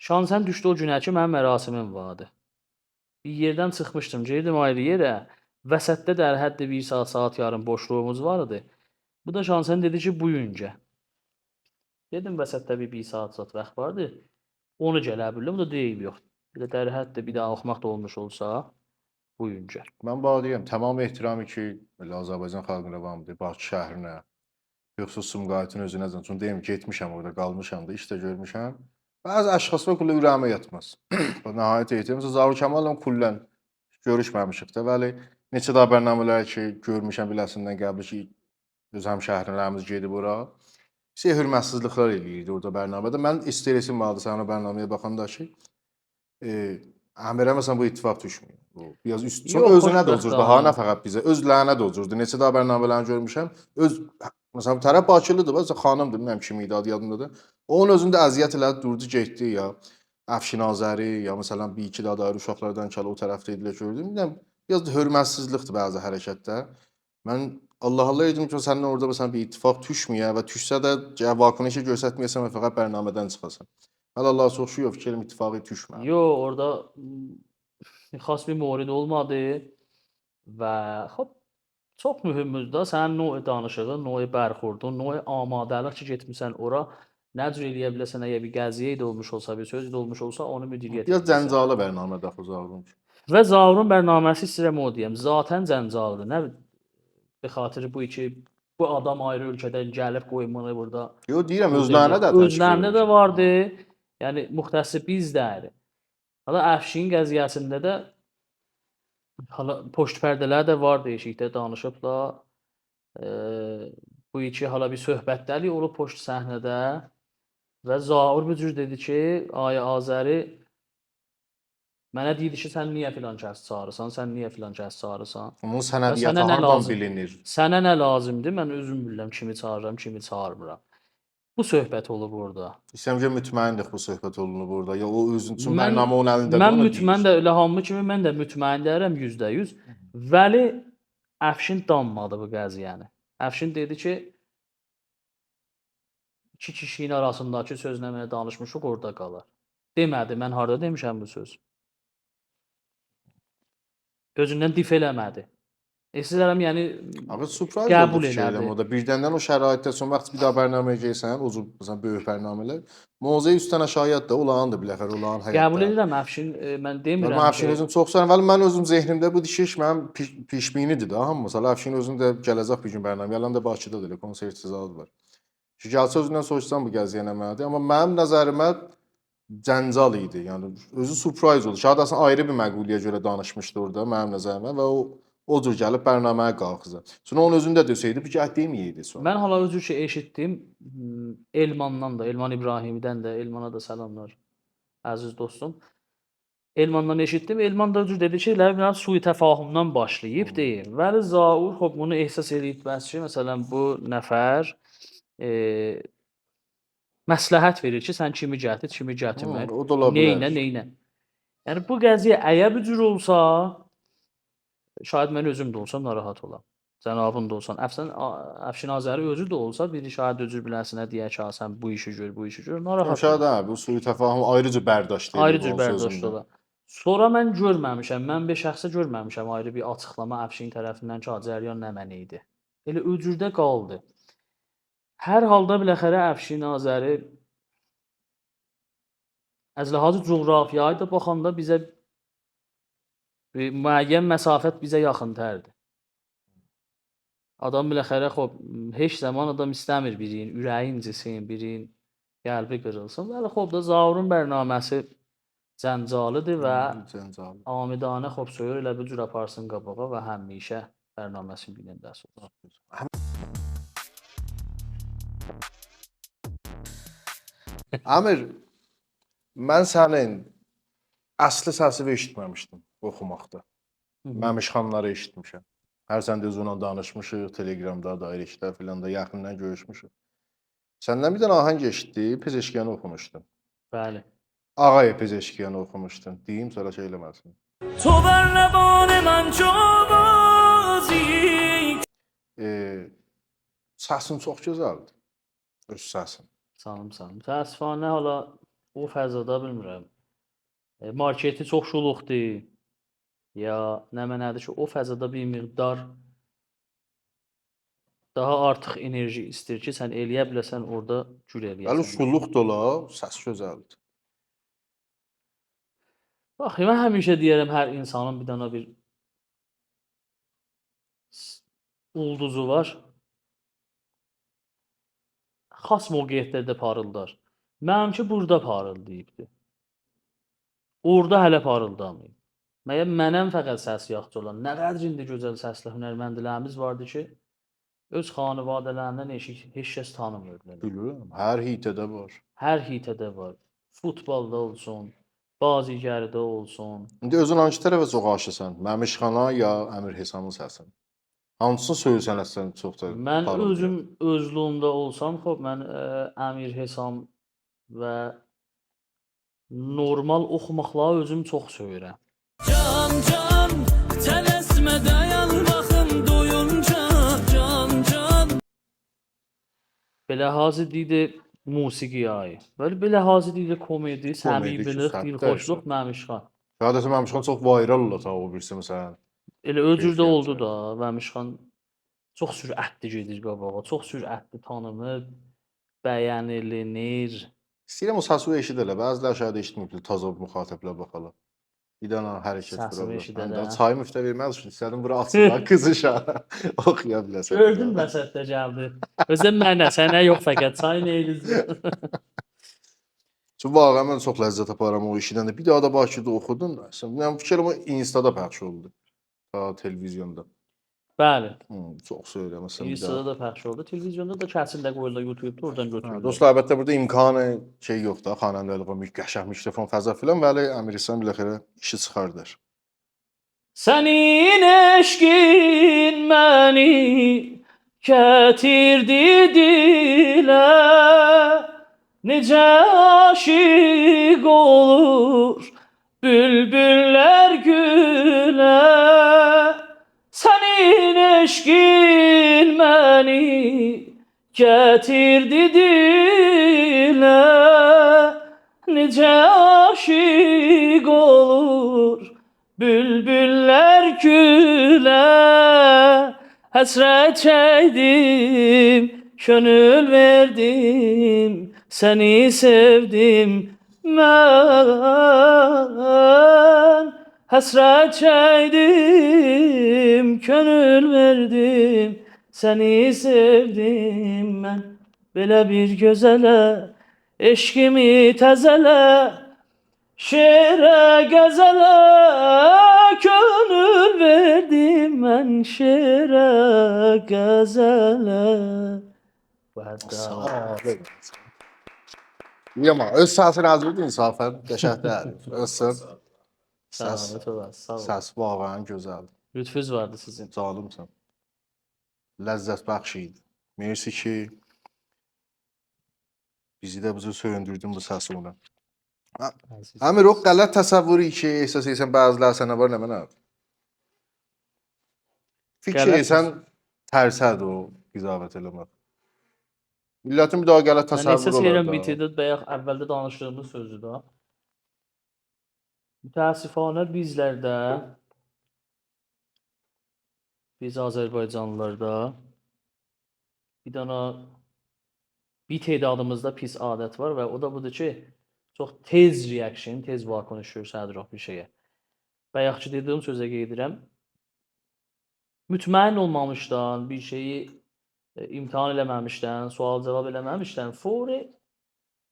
Şansən düşdü o günə ki, mənim mərasimim vardı. Bir yerdən çıxmışdım, girdim ayrı yerə. Vəsətdə də həddi 1 saat yarım boşluğumuz var idi. Bu da şansən dedi ki, bugün gəl. Dedim vəsətdə bir saat vaxt vardı. Onu gələ bildim, bu da deyib yox. Bir də dərhəddə bir daha oxumaq da olmuş olsa, bugün gəl. Mən bağlıyam. Tamam ehtiramı ki, elə Azərbaycan xalqına rəvamdır, Bakı şəhrinə. Yoxsa Sumqayıtın özünə zən. Çünki deyim getmişəm orada, qalmışam da, iş də görmüşəm. Bəzi əşxas var ki, ürəyimə yatmaz. Nəhayət ehtiram. Zaur Kamalla kullən görüşməmişik də. Bəli, neçə daha bərnamələr ki, görmüşəm biləsindən qəbul ki, öz həmşəhrilərimiz gedib ora. Şey hörmətsizliklər eləyirdi orada bərnamədə. Mən stresim vardı sənin bərnaməyə baxanda ki, Əmirə məsələn bu ittifaq düşmür. Bu biraz üst. Çox Yox, özünə də ucuzdur. Ha, nə xoşbəxtانə. fəqət bizə, öz lənə də ucuzdur. Neçə daha bərnamələrini görmüşəm. Öz məsələn bir tərəf Bakılıdır, məsələn xanımdır, bilmirəm kim idi, adı yadımdadır. Onun özündə əziyyət elədi, durdu getdi ya. Əfşin Azəri ya məsələn bir iki daha da ayrı uşaqlardan kələ o tərəfdə idilər gördüm. Bilmirəm, biraz da hörmətsizlikdir bəzi hərəkətlər. Mən Allah edim ki, sənin orada məsələn bir ittifaq düşməyə və düşsə də vakunişi göstərməyəsən və fəqət bərnamədən çıxasan. Hələ Allah çox şükür fikrim ittifaqı düşmür. Yo, orada xas bir mورد olmadı və xop çox mühümdür da sənin növ danışığın, növ bərxurdun, növ amadəlik ki, getmisən ora nə cür eləyə biləsən, əgər bir qəziyyə idi olmuş olsa, bir söz idi olmuş olsa, onu müdiriyyət Biraz edirsən. cəncəli bərnamədə uzaqdım. Və Zaurun bərnaməsi istəyirəm o deyəm. Zatən cəncaldır. Nə be xatirə bu iki bu adam ayrı ölkədən gəlib qoymalı burada. Yo deyirəm özlərinə də təşkil Özlərində də edir. vardı. Yəni müxtəssis bizdədir. Hala Əfşin qəziyyəsində də hala poşt pərdələr də var deşikdə danışıblar. Bu iki hala bir söhbətləri olub poşt səhnədə və Zaur bu cür dedi ki, ay Azəri mənə deyirdi ki, sən niyə filan kəs çağırırsan, sən niyə filan kəs çağırırsan? Onun Və sənədiyyəti sənə nə hardan lazım? bilinir? Sənə nə lazımdır? Mən özüm bilirəm kimi çağırıram, kimi çağırmıram. Bu söhbət olub orada. İstəyirəm ki, mütməyyindir bu söhbət olunub orada. Ya o özün üçün Mən bərnamə onun əlindədir, mən ona mütməyin də elə hamı kimi mən də mütməyin deyirəm 100%. Vəli Əfşin danmadı bu qəziyyəni. Əfşin dedi ki, iki kişinin arasındakı söz nə mənə danışmışıq orada qalar. Demədi, mən harda demişəm bu söz? Özündən dif eləmədi. Sizlərəm yəni Abi surprise qəbul oldu fikir elədi. eləm o da. Birdəndən o şəraitdə son vaxt bir daha bərnaməyə gəlsən, o cür məsələn böyük bərnamələr, mövzuya üstdən aşağıya da olandı biləxər, olan həyatda. Qəbul edirəm Əfşin, mən demirəm Mən Əfşin özünü çox sevirəm. Vəli mən özüm zehnimdə bu dikiş mənim pişminidir də. Hamı məsəl Əfşin özünün də gələcək bir gün bərnamə. Yalan da Bakıdadır, elə konsert zadı var. Ki gəlsə özündən soruşsam bu gəziyə nə mənadır. Amma mənim nəzərimə cəncal idi. Yəni özü surprise oldu. Şahid Həsən ayrı bir məqbuliyə görə danışmışdı orada mənim nəzərimə və o cür gəlib bərnaməyə qalxdı. Sonra onun özündə desəydi bu gəh deməyəydi sonra. Mən hala özü ki eşitdim Elmandan da, Elman İbrahimidən də, Elmana da salamlar. Əziz dostum. Elmandan eşitdim. Elman da cür dedi ki, elə biraz sui təfahümdən başlayıb deyir. Vəli Zaur xop bunu ehsas eləyib bəs ki, məsələn bu nəfər məsləhət verir ki, sən kimi gətir, kimi gətirmir. O da ola bilər. Neynə. Yəni bu qəziyyə əgər bu cür olsa, şayad mən özüm də olsam narahat olam. Cənabın da olsan, Əfşin Azəri özü də olsa, biri şayad özü biləsinə deyək ki, sən bu işi gör, narahat Şahid olam. hə, bu sui təfahüm ayrıca bərdaşt edir. Ayrıca bərdaşt olar. Sonra mən görməmişəm, mən bir şəxsə görməmişəm ayrı bir açıqlama Əfşin tərəfindən ki, cəryan nə mənə idi. Elə o cürdə qaldı. Hər halda biləxərə Əfşin Azəri əzləhazı coğrafiyaya da baxanda bizə bir müəyyən məsafət bizə yaxıntərdir. Adam biləxərə xop heç zaman adam istəmir birin ürəyi incisin, birin qəlbi qırılsın. Bəli, xop da Zaurun bərnaməsi cəncalıdır və cəncalı. amidanə xop söyür elə bu cür aparsın qabağa və həmişə bərnaməsi birində olsun. Əmir, mən sənin əsli səsini eşitməmişdim oxumaqda. Məmişxanları eşitmişəm. Hər sən də özünlə danışmışıq, Telegramda, dairə işlər filan da yaxından görüşmüşük. Səndən bir dənə ahəng eşitdi, Pezeşkiyanı oxumuşdun. Bəli. Ağay Pezeşkiyanı oxumuşdun. Deyim, sonra şey eləməsin. تو بر لبان من جوازی Səsin çox gözəldir. Öz səsin. Sanım. Təəssüfənə hala o fəzada bilmirəm. Marketi çox şuluqdur. Ya nə mənədir ki, o fəzada bir miqdar daha artıq enerji istəyir ki, sən eləyə biləsən orada gür Bəli, eləyəsən. şuluq da ola, səs gözəldir. Bax, mən həmişə deyərəm hər insanın bir dənə bir ulduzu var. Xas mövqelərdə parıldar. Mənimki burada parıldayıbdı. Orada hələ parıldamayıb. Məyər mənəm fəqət səs yaxşı olan. Nə qədər indi gözəl səsli hünərməndilərimiz vardı ki, öz xanivadələrindən heç kəs tanımırdılar. Bilirəm, hər hitədə var. Hər hitədə var. Futbolda olsun, Bazigəri də olsun. İndi özün hansı tərəfə çox aşıqsan? Məmişxana ya Əmir Hesamın səsin? Hansını söyürsən əslən çox da Mən parıldayan? özüm özlüyümdə olsam, mən Əmir Hesam və normal oxumaqları özüm çox söyürəm. Can can tələsmə dayan baxım doyunca can. Belə hazır deyildi musiqi ayı. Belə hazır deyildi komedi, səmimilik, ki, dilxoşluq, Məmişxan. Sadəcə Məmişxan çox viral oldu ta o birisi məsələn. Elə özürdə Keyfiyyətli. oldu da, Məmişxan çox sürətli gedir qabağa, çox sürətli tanınır, bəyənilir. İstəyirəm o səsi eşidələ. Bəziləri aşağıda eşitməyiblər, taza müxatiblər baxalar. Bir dənə hərəkət Səsimi bura. eşidələ. Mən çayı müftə verməz üçün istədim bura açılar, qızışar. Oxuya biləsən. Gördün məsəldə gəldi. Özüm mənə, sənə yox fəqət çay neyliz. Çünki vaxtən mən çox ləzzət aparam o işidən də. Bir daha da Bakıda oxudun. Mən fikirlərim o Instada pəxş oldu. Ta televizyonda. Bəli. Çox söyürəm məsələn. İnstada da pəxş oldu. Televizyonda da kəsirlər qoyurlar YouTube-da, oradan götürürlər. Dostlar, əlbəttə burada imkanı şey yoxdur, xanəndəlik o qəşəng mikrofon fəza filan, bəli, Əmir İhsan biləxərə işi çıxardır. Sənin eşqin məni gətirdi dilə, necə aşiq olur bülbüllər gülə. Sənin eşqin məni gətirdi dilə, necə aşiq olur bülbüllər gülə. Həsrət çəkdim, könül verdim, səni sevdim mən. Həsrət çəkdim, könül verdim, səni sevdim mən. Belə bir gözələ, eşqimi təzələ, şeirə, qəzələ, könül verdim mən şeirə, qəzələ. Bu hətta Amma öz səsin hazırdır insafən, qəşəngdir. Öz səs, səs vaxtən gözəldir. Lütfüz vardı sizin. Zalımsan. Ləzzət bəxş idi. Mersi ki, bizi də bizi söyündürdün bu səsi ona. Əmir, o qələt təsəvvürü ki, ehsas edirsən bəziləri sənə var, nə mənə? Fikir edirsən, tərsədir o qizavət eləmək. Millətin bir daha qələt Mən təsəvvürü əsas olar yerəm da. bitirdi, bayaq əvvəldə danışdığımız sözü də. Mütəəssifanə bizlərdə, biz Azərbaycanlılarda bir tədadımızda pis adət var və o da budur ki, çox tez reaction, tez var konuşur sədraq bir şeyə. Bayaqçı dediyim sözə gedirəm. Mütməyin olmamışdan, bir şeyi imtahan eləməmişdən, sual cavab eləməmişdən fori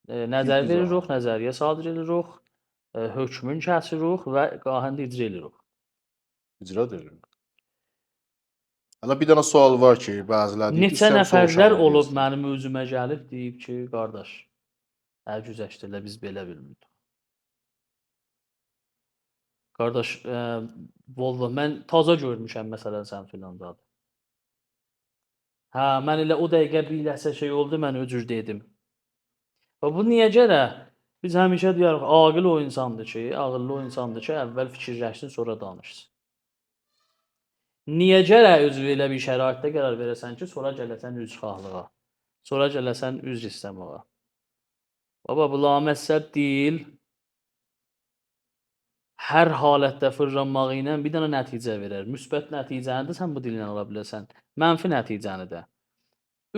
nəzər veririk, nəzəriyyə sadir edirik, hökmün kəsirik və qahəndə icra edirik. İcra edirik. Hələ bir dənə sual var ki, bəziləri deyir, Neçə nəfərlər olub mənim özümə gəlib deyib ki, qardaş, güzəşdirlə biz belə bilmirdik. Qardaş, vallahi mən taza görmüşəm məsələn sən filandadır. Hə, mən elə o dəqiqə bir ləhsə şey oldu, mən özür dedim. Və bu niyə görə? Biz həmişə deyirıq, ağıllı o insandır ki, əvvəl fikirləşsin, sonra danışsın. Niyə görə özü elə bir şəraitdə qərar verəsən ki, sonra gələsən üzrxahlığa, sonra gələsən üzr istəməyə. Baba, bu laməssəb deyil. Hər halətdə fırlanmaq ilə bir dənə nəticə verər. Müsbət nəticəni də sən bu dillə ala bilərsən. Mənfi nəticəni də.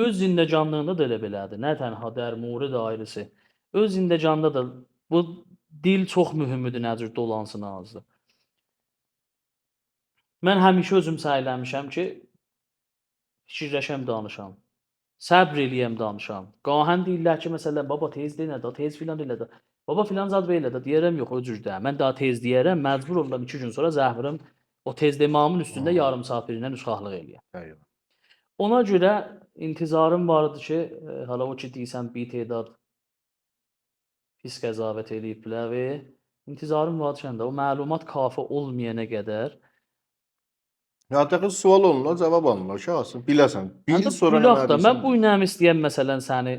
Öz zindəcanlığında da elə belədir. Nə tənha dərmuri də ayrısı. Öz zindəcanda da bu dil çox mühümdür, nəcür dolansın ağızda. Mən həmişə özüm səyləmişəm ki, fikirləşəm danışam. Səbr eləyəm danışam. Qahən deyirlər ki, məsələn, baba tez deyinə də, tez filan deyirlər də. Baba filan zad belə də deyərəm, yox, özürdə. Mən daha tez deyərəm, məcbur oldum 2 gün sonra zəhvirim o tez demamın üstündə yarım saat birindən nüsxahlıq eləyəm. Ona görə intizarım vardı ki, hala o ki deyirsən bir tədad pis qəzavət eləyiblər və İntizarım var kəndə. O məlumat kafi olmayana qədər. Ya dəqiq sual olunur, cavab alınır ki, asıl biləsən. Bil Məndə sonra nə bulaq da, deyirsən. mən bu inəm istəyəm məsələn səni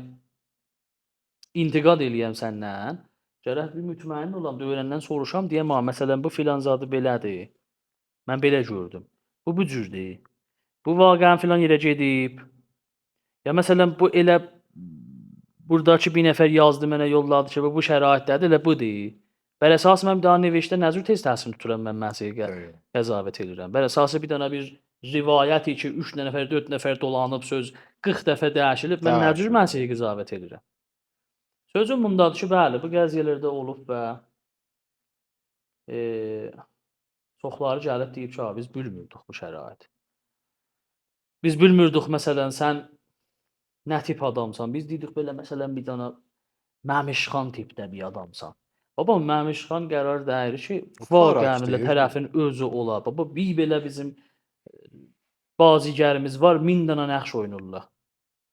intiqad eləyəm səndən. Gərək bir mütməyin olam, da öyrəndən soruşam, deyəm ha, məsələn bu filan zadı belədir. Mən belə gördüm. Bu cürdür. Bu vaqəən filan yerə gedib. Ya məsələn bu elə burdakı bir nəfər yazdı mənə yolladı ki, bu şəraitdədir, elə budur. Bələ əsas mən bir daha neveşdə nə cür tez təsir tuturam mən məsələyə Bəli. qəzavət edirəm. Bələ əsası bir dənə bir rivayəti ki, 3 nəfər, 4 nəfər dolanıb söz 40 dəfə dəyişilib, mən nə cür Dəyişilib. məsələyə qəzavət edirəm. Sözüm bundadır ki, bəli, bu qəziyyələrdə olub və çoxları gəlib deyib ki, biz bilmirdik bu şəraiti. Biz bilmirdik məsələn sən nə tip adamsan. Biz dedik belə məsələn bir dənə Məmişxan tipdə bir adamsan. Baba Məmişxan qərar dəyir ki, vaqəən elə Xarakter. tərəfin özü ola. Baba bir belə bizim bazigərimiz var, 1000 dənə nəqş oynayırlar.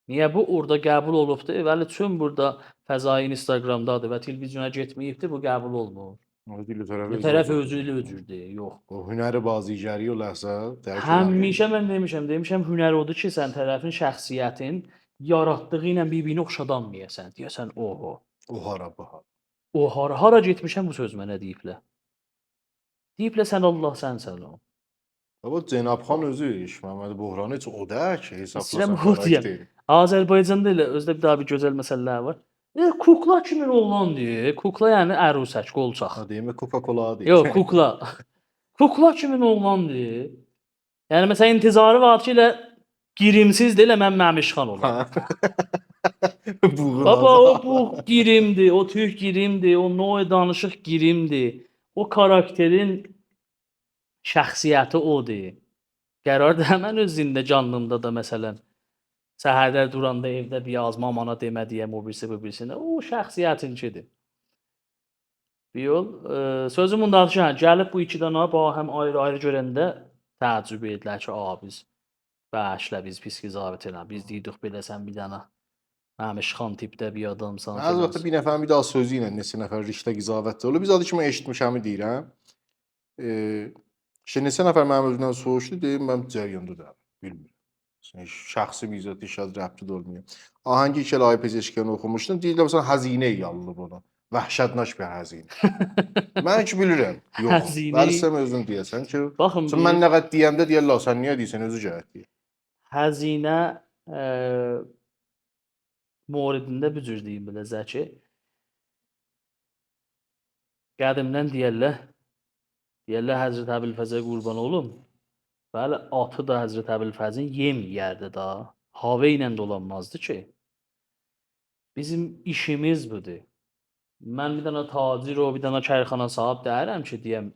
Niyə bu orada qəbul olubdu? Vəli çün burada fəzai Instagramdadır və televizyona getməyibdi, bu qəbul olmur. O dil tərəfi Bu tərəf özü ilə öcürdür, yox. O hünəri bazigəri o ləhzə dərk Həmişə mən demişəm hünər odur ki, sən tərəfin şəxsiyyətin yaratdığı ilə bir-birini oxşadanmayasan. Deyəsən, oho. O hara baha. O hara getmişəm bu söz mənə deyiblər. Deyiblər sən Allah sənsən o. Baba Cenabxan özü iş Məmməd Buhranı heç o da ki, İstəyirəm hesablasan o deyəm. xarakter. Azərbaycanda elə özdə bir daha bir gözəl məsələlər var. Kukla kimi oğlandır. Kukla yəni ərusək, qolçaq. Ha deyim Coca-Cola deyim. Yox, kukla. Kukla kimi oğlandır. Yəni məsələn intizarı var ki, elə girimsizdir, elə mən Məmişxan olam. Baba o bu girimdir, o tüy girimdir, o növ danışıq girimdir. O karakterin şəxsiyyəti odur. Qərardır həmən özündə canlımda da məsələn səhərdə duranda evdə bir yazma mana demə deyəm o birisi bu birisinə. O şəxsiyyətinkidir. Bir yol sözüm bundadır ki, gəlib bu iki dənə ba həm ayrı-ayrı görəndə təəccüb edilər ki, biz bəşlə biz pis qizavət eləmə. Biz deyirik belə sən bir dənə Məmişxan tipdə bir adamsan. Az vaxt bir nəfərin bir daha sözü ilə neçə nəfər riştə qizavətdə olur. Biz adı kimi eşitmişəmi deyirəm. İşte neçə nəfər mənim özümdən soruşdu, deyim mən cəryanında da bilmirəm. Şəxsi bir zət işad rəbti də olmuyor. Ahangi iki Ayı Pezeşkiyanı oxumuşdum. Deyirlər məsələn xəzinə yalılıb ona. Vəhşətnaş bir xəzinə. Mən ki bilirəm. Yox. Xəzinə- Bəli sən özün deyəsən ki, Baxın sən mən nə qədər deyəndə deyirlər sən niyə deyirsən özü cəhət deyir. Xəzinə moridində bu cür deyim belə Zəki. Qədimdən deyirlər Həzrət Əbülfəzə qurban olum. Bəli, atı da Həzrət Əbülfəzin yem yeyərdi da. Hava ilə dolanmazdı ki. Bizim işimiz budur. Mən bir dənə tacir o, bir dənə kərxana sahib deyirəm ki, deyəm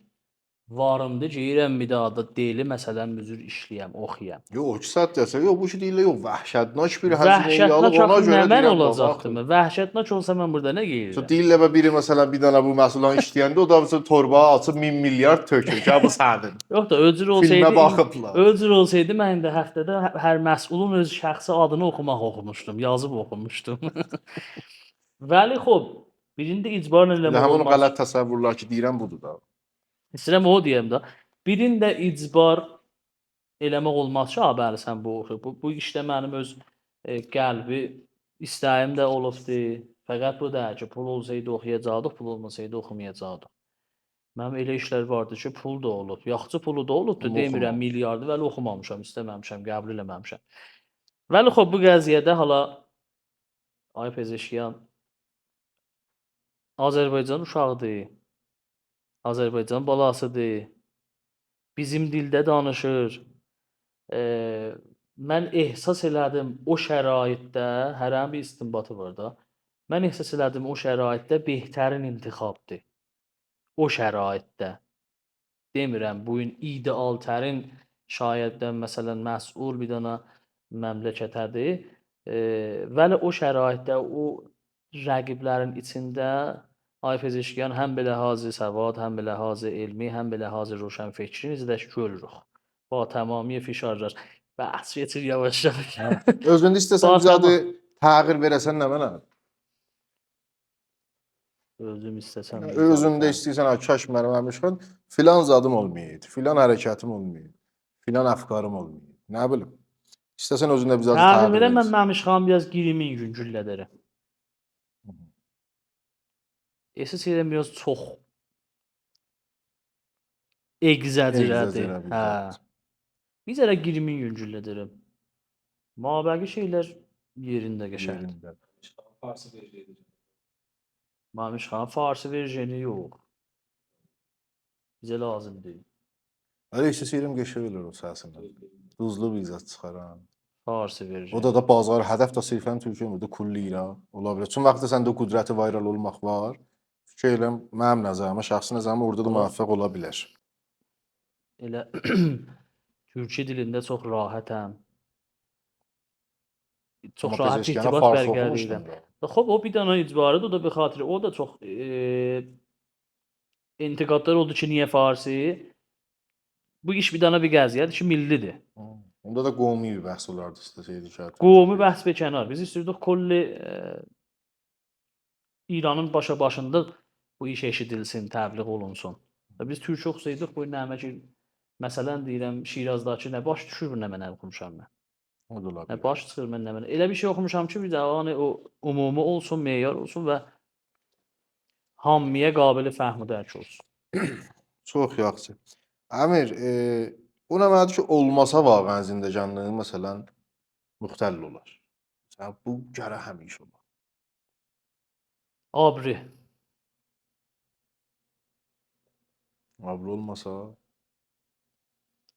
varımdır, geyirəm bir daha da deyili məsələn müzür işləyəm, oxuyam. Yox, 2 saat desə, yox bu şey deyirlər, yox vəhşətnaş bir xəzinə Vəhşətnaç yalıb ona axı görə nə mən deyirəm, olacaqdım? Vəhşətnaç olsa mən burada nə geyirəm? Deyirlər biri məsələn bir dənə bu məhsuldan işləyəndə o da məsələn torba açıb 1000 milyard tökür ki, bu sənin. Yox da öcür Filmə olsaydı, baxıblar. öcür olsaydı mən də həftədə hər məsulun öz şəxsi adını oxumuşdum, yazıb oxumuşdum. Vəli xob, birində icbarla Elə eləmək həmin o olmaz. qələt təsəvvürlər ki, deyirəm budur da. İstəyirəm o deyəm də. Birində icbar eləmək olmaz ki, bəli sən bu oxu. Bu işdə mənim öz qəlbi istəyim də olubdu. Fəqət bu da ki, pul olsaydı oxuyacaqdıq, pul olmasaydı oxumayacaqdıq. Mənim elə işlər vardı ki, pul da olub, yaxçı pulu da olubdu, Amma demirəm oxumamışam. milyardı, vəli oxumamışam, istəməmişəm, qəbul eləməmişəm. Vəli xob bu qəziyyədə hala Ay Pezeşkiyan Azərbaycan uşağıdır. Azərbaycan balasıdır. Bizim dildə danışır. Mən ehsas elədim o şəraitdə, hər bir istinbatı var da. Mən ehsas elədim o şəraitdə behtərin intixabdır. O şəraitdə. Demirəm bu gün ideal tərin şayəddən məsələn məsul bir dənə məmləkətədir. Vəli o şəraitdə o rəqiblərin içində Ay Pezeşkiyan həm belə hazır səvad, həm belə hazır elmi, həm belə hazır roşan fikrinizi də görürük. Ba tamamiyə fişarlar. Bəhs keçir yavaş-yavaş. Özündə istəsən Bax, bizadı təğyir verəsən nə mənə? Özüm istəsəm Özündə istəyirsən, ha, kaş mənim Əmirxan filan zadım olmayaydı, filan hərəkətim olmayaydı, filan əfkarım olmayaydı. Nə bilim. İstəsən özündə biraz təbir Təxminən mən verirsən. Məmişxan biraz 20 gün güllədərəm. Esas yerəm biraz çox egzəcirədir. Egzəcərə bir Hə. zat. Biz elə 20 gün güllədərəm. Mabəqi şeylər yerində qəşəng. Yerində. Məmişxan farsı verjeni yox. Bizə lazım deyil. Elə istəyirəm qəşəng olur o səsindən. Duzlu bir zat çıxaran. Farsı verjeni. O da bazar hədəf də sirfən Türkiyədə kulli lira ola bilər. Çünki vaxtda səndə qüdrəti viral olmaq var. Fikir eləm, mənim nəzərimə, şəxsi nəzərimə orada da Ola. müvəffəq ola bilər. Elə türkçə dilində çox rahatəm. Çox Amma rahat pezeşkana irtibat fars bərqərar oxumuşdun edirəm. da. Xoş, o bir dənə icbarıdır, o da bir xatirə. O da çox intiqadlar oldu ki, niyə farsi? Bu iş bir dənə bir qəziyyədir ki, millidir. Onda da qovmi bir bəhs olardı istəsəydi ki. Qovmi bəhs bir kənar. Biz istəyirdik kolli İranın başında bu iş eşidilsin, təbliğ olunsun. Və biz türkçə oxusaydıq bu nəmə ki, məsələn deyirəm Şirazdakı nə baş düşür nə mənə oxumuşam mən. O da ola Nə bilər. baş çıxır mən nə mənə. Elə bir şey oxumuşam ki, bir də yəni o ümumi olsun, meyar olsun və hamıya qabil fəhm dərk olsun. Çox yaxşı. Əmir, o nə mənadır ki, olmasa vaqəən zindəcanlığın məsələn müxtəll olar. Məsələn, bu gərək həmişə olar. Abri. Abr olmasa,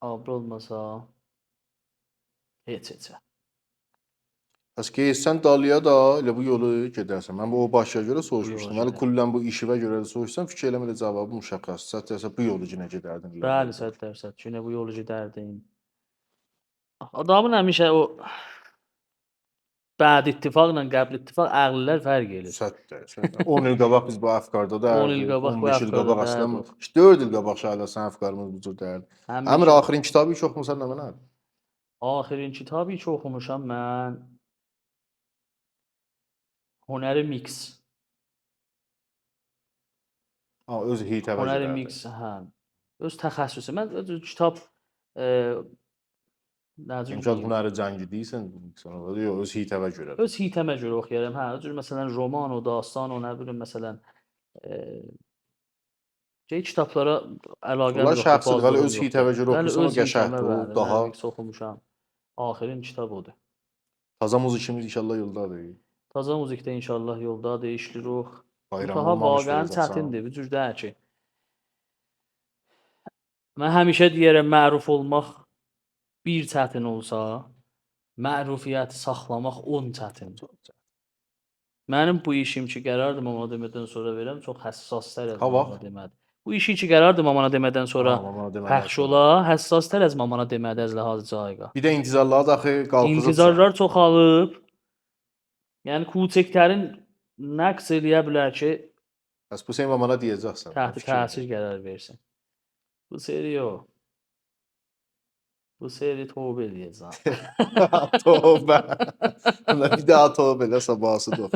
Abri olmasa heç. bəs keçsən Dalıya da elə bu yolu gedərsən. Mən bu o başa görə soruşmuşdum. yola Məli gedərəm. kullən bu işivə görə də soruşsam, fikir eləmə cavabı müşəxxəs. Sətsə bu yolu yenə gedərdin. Bəli, 100% ki, nə bu yolu gedərdim. Adamın həmişə o bəd ittifaqla qəbl ittifaq əqlilər fərq eləyir. Sətdə. 10 il qabaq biz bu əfqarda da 10 il qabaq bu 15 il qabaq əfqarda əslən dərdik. 4 il qabaq şəhərləsən əfqarımız bu cür dəyərli. Əmir axirin kitabı çox oxumusan nə mənə? Axirin kitabı ki oxumuşam mən Hünəri Mix. Öz hitəvə Hünəri görə. Mix, hə. Öz təxəssüsü. Mən öz kitab necə İmkan hünəri cəngi deyirsən, sonra yox, öz hitəvə görə. öz hitəmə görə oxuyaram. Hə, o cür məsələn roman o, dastan o, nə bilim məsələn kitablara əlaqəm Bunlar yoxdur. şəxsidir, bazıları bəli öz yoxdur. hitəvə görə Bəli, oxusan o öz qəşəngdir, hitəmə, o bəli, daha Mix oxumuşam. Axirin kitab odur. Taza muzikimiz inşallah yoldadır. Taza muzikdə inşallah yoldadır, işləyirik. Bayram Daha olmamış vaqəən olacaqsan. çətindir, bu cür deyil ki. Mən həmişə deyirəm, məruf olmaq bir çətin olsa, mərufiyyəti saxlamaq 10 çətindir. Mənim bu işim ki, qərardır mamana demədən sonra verəm, çox həssas tərəz Ha, mamana vaxt. demədi. Bu işi ki, qərardır mamana demədən sonra Mamana demədən pəxş sonra. ola, həssas tərəz mamana demədi əzlə hazır cayqa. Bir də intizarlar da axı qalxızıb. İntizarlar çoxalıb. Yəni kuçeklərin nəqs eləyə bilər ki, Bəs bu sən mamana deyəcəksən. təxti təsir qərar versin. Bu seri yox. Bu seri tövbə eləyəcəm. Tövbə. Bir daha tövbə elə sabahsı da.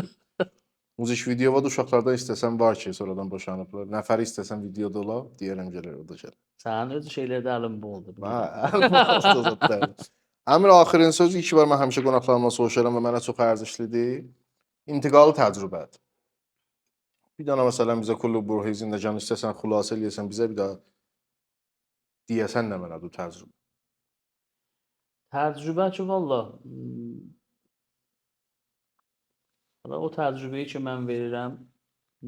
Müzik video var da uşaqlardan istəsən var ki, sonradan boşanıblar. Nəfəri istəsən videoda ola, deyərəm gələr, o da gələr. Sənin öz şeylərdə əlin boldur. Əmir axirin sözü iki var mən həmişə qonaqlarıma soruşaram və mənə çox ərзişlidir. İntiqalı təcrübədir. Bir dənə məsələn bizə kullu burhizində can istəsən xülasə eləyəsən bizə bir daha deyəsən nə mənadır bu təcrübə? Təcrübə ki, valla o təcrübəyi ki, mən verirəm,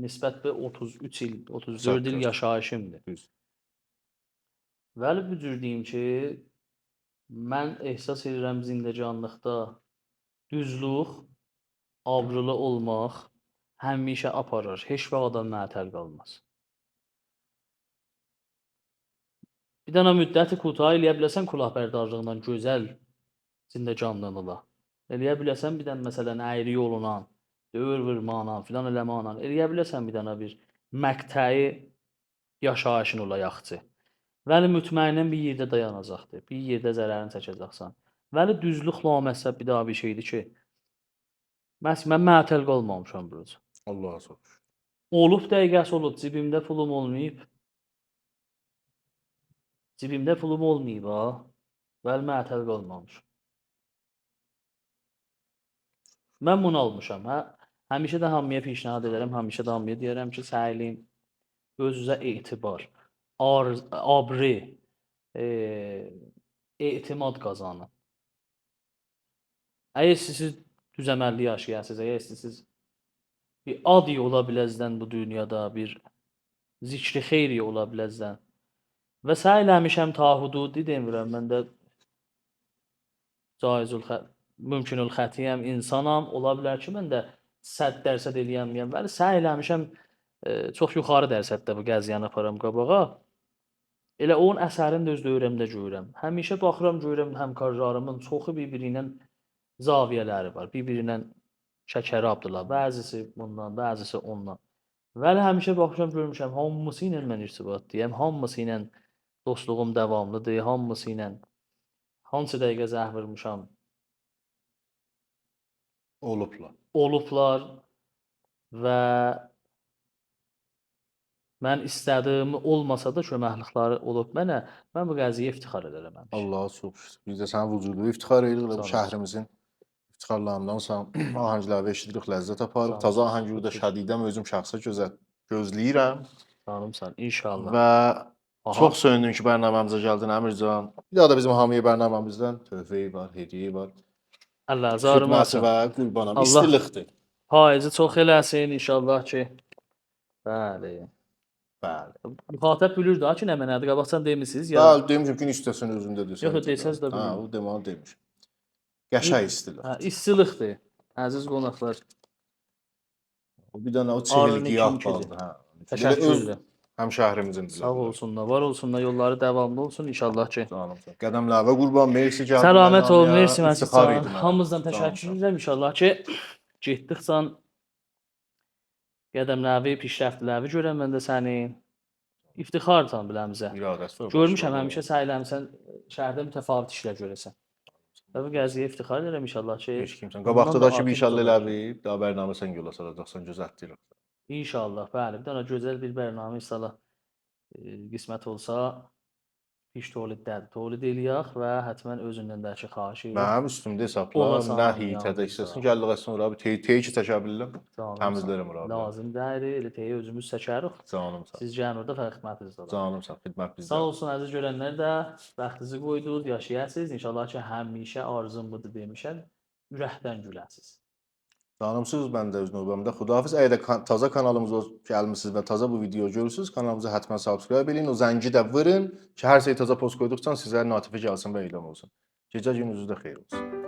nisbət bir 33 il, 34 il yaşayışımdır. Düz. Vəli bu cür deyim ki, mən ehsas edirəm zindəcanlıqda düzlük, abrılı olmaq həmişə aparır. Heç vaxt adam məətəl qalmaz. Bir dənə müddəti quta eləyə biləsən kulahbərdarlığından gözəl zindəcanlığına. Eləyə biləsən bir dənə məsələn əyri yoluna, dövr vurmaqla, filan eləmaqla. Eləyə biləsən bir dənə bir məqtəyi yaşayışın ola yaxçı. Vəli mütməyindən bir yerdə dayanacaqdır. Bir yerdə zərərini çəkəcəksən. Vəli düzlük laməsə bir daha bir şeydir ki, mən məətəl qalmamışam burası. Allah'a soruş. Olub dəqiqəsi olub, cibimdə pulum olmayıb. Cibimdə pulum olmayıb ha. Bəli, məətəl qalmamışam. Mən bunu almışam. Həmişə də hamıya pişnahad edirəm, həmişə də hamıya deyərəm ki, səy eləyin, özünüzə etibar, abri, etimad qazanın. Əgər siz düzəməlli yaşayasınız, əgər siz bir adi ola biləcəksən bu dünyada, bir zikri xeyri ola biləcəksən və səy eləmişəm ta hududi demirəm, mən də mümkünül xətiyəm, insanam, ola bilər ki, mən də 100% eləyəməyəm. Bəli, səy eləmişəm çox yuxarı dərəcədə bu qəziyyəni aparam qabağa. Elə onun əsərini də öz dövrəmdə görürəm. Həmişə baxıram, görürəm həmkarlarımın çoxu bir-biri ilə zaviyələri var. Bir-biri ilə şəkəri abdılar. Bəzisi bundan, bəzisi ondan. Bəli, həmişə baxmışam, görmüşəm, hamısı ilə mən irtibatdayım, hamısı ilə dostluğum davamlıdır, hamısı ilə hansı dəqiqə zəh vurmuşam, olublar və mən istədiyim olmasa da köməklikləri olub mənə, mən bu qəziyyəyə iftixar edirəm həmişə. Allaha çox şükür. Biz də sənin vücudu iftixar edirik. Sağ Bu olasın. şəhrimizin iftixarlarındansan. Ahənglərdə eşidirik, ləzzət aparırıq. Sağ Taza olasın. ahəngləri də şədidəm özüm şəxsə gözləyirəm. Canımsan, inşallah. Və Aha. çox söyündüm ki, bərnaməmizə gəldin Əmircan. Bir daha da bizim hamiyə bərnaməmizdən töhfəyi var, hədiyyə var. Allah zarım Xidməti olsun. və qurbanam. Allah- İstilikdir. Payızı çox eləsin inşallah ki. Bəli. Bəli. Müxatəb bilir daha ki, nə mənədir. Qabaqcan demisiniz ya. Bəli, demişəm gün istəsən özündə desən. Yox, desəz də Ha, bilmirəm. o deməli demiş. Qəşəng istilik. Hə, istilikdir. Əziz qonaqlar. O bir dənə o Arının çelikliyə ikinci qaldı, hə. Təşəkkür edirəm. Həmşəhrimizin Sağ olsunlar, var olsunlar, yolları davamlı olsun inşallah ki. Qədəmlərə qurban, mersi gəldin. Səlamət ol, Məydaniya, mersi iftixar Məsih. edim mən. Hamımızdan Sağ olun, təşəkkür sağ olun. edirəm inşallah ki, getdikcə qədəmləvi, pişrəftləvi görəm mən də səni. İftixarsan biləmizə. İradəsi var. Görmüşəm həmişə səyləmisən şəhərdə mütəfavit işlər görəsən. Və bu qəziyyəyə iftixar edirəm inşallah ki. Heç kimsən. Qabaqdakı bir iş artıq eləbib, daha bərnamə sən yola salacaqsan, gözlətdirik. İnşallah, bəli. Bir dənə gözəl bir bərnamə inşallah qismət olsa piş toliddən tolid eləyək və hətmən özündən də ki, xahiş edirəm. Mənim üstümdə hesabla, Olasan, nə yəni, hitədə sağ istəsən, ol. gəldiq sonra abi, teyki çəkə bilirəm. Canım, Təmizlərəm ora. Lazım deyil, elə teyi özümüz çəkərik. Canım sağ. Siz gəlin orada fərq xidmətinizdə olun. Canım sağ, xidmət bizdə. Sağ olsun əziz görənlər də bəxtinizi qoydunuz, yaşayasınız. İnşallah ki, həmişə arzum budur demişəm. Ürəkdən güləsiz. Canımsınız, mən də öz növbəmdə xudahafiz. Əgər də taza kanalımıza gəlmisiniz və taza bu videoyu görürsünüz, kanalımıza həttəmən subscribe eləyin, o zəngi də vurun ki, hər şey taza post qoyduqca sizə notifikasiya gəlsin və elan olsun. Gecə gününüz də xeyir olsun.